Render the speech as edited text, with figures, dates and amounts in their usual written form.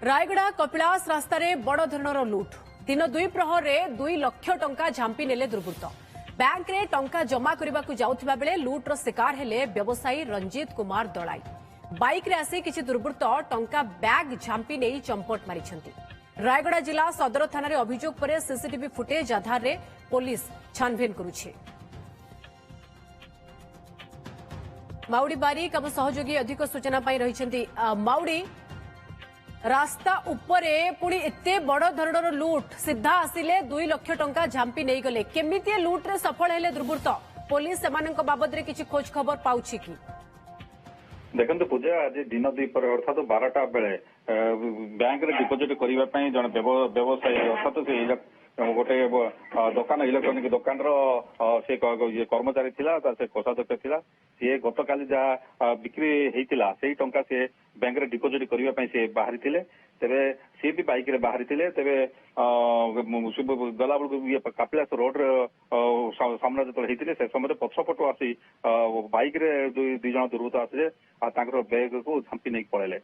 रायगड़ा कपिलास रास्तार बड़ धरणर लुट दिन दुई प्रहर 2 लाख टंका झांपी नेले दुर्बृत्त बैंक रे टंका जमा करने को जाउथिबा बेले लुट्र शिकार हेले व्यवसायी रंजीत कुमार दलाई बाइक रे आसी किछि दुर्बृत्त टंका बैग झांपी नहीं चंपट मारिछंती। रायगड़ा जिला सदर थाना रे अभियोग पर सीसीटीवी फुटेज आधार रे पुलिस छानबीन करुछि। माउडी बारिक आम सहयोगी अधिक सूचना पाई रहिछंती। माउडी रास्ता उपरे पुणी एते बड़ धरणर लुट सीधा आसिले 2 लाख टंका झांपी नहीं गले केमिति लुट रे सफल हेले दुर्बृत्त पुलिस सेमानक बाबद रे किछि खोज खबर पाउछि कि देखते पूजा आज दिन द्वीपर अर्थात 12टा बेले बैंक रे डिपोजिट करने जन व्यवसायी अर्थात से गोटे दुकान इलेक्ट्रोनिक दुकान से कर्मचारी थिला से कोषाध्यक्ष थिला सी गतकाली जहाँ बिक्री होता से टंका से बैंक रे डिपोजिट करने से बाहरी थिले तेरे सी भी बाइक रे बाहरी थिले तेरे गला बेलू कपिलास रोड सामने जो से समय पछपटू आसी बाइक रे दुई जन दुर्बृत्त आसिले बैग को झांपी नहीं पड़े